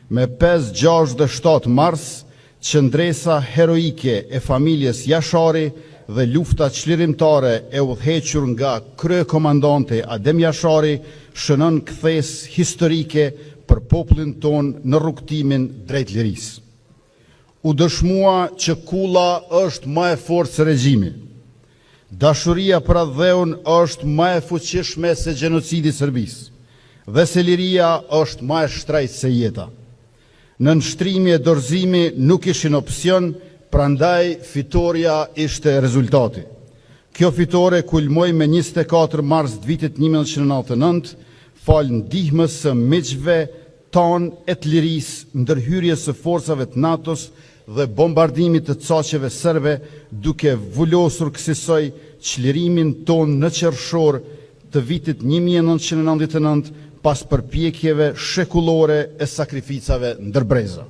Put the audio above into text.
Me 5, 6 dhe 7 mars, qëndresa heroike e familjes Jashari dhe lufta çlirimtare e udhëhequr nga kryekomandante Adem Jashari shënon kthes historike për popullin ton në rrugtimin drejt lirisë. U dëshmua që kulla është më e fortë se regjimi. Dashuria për atë dheun është më e fuqishme se gjenocidi i Serbisë, dhe se liria është më e shtrejtë se jeta. Në nështrimi e dorëzimi nuk ishin opsion, prandaj fitoria ishte rezultati. Kjo fitore kulmoi me 24 mars të vitit 1999, falë ndihmës së miqve tanë e të lirisë, ndërhyrjes së forcave të NATO-s dhe bombardimit të caqeve serbe, duke vullosur kësaj çlirimin ton në qershor të vitit 1999, pas përpjekjeve shekullore e sakrificave ndërbreza.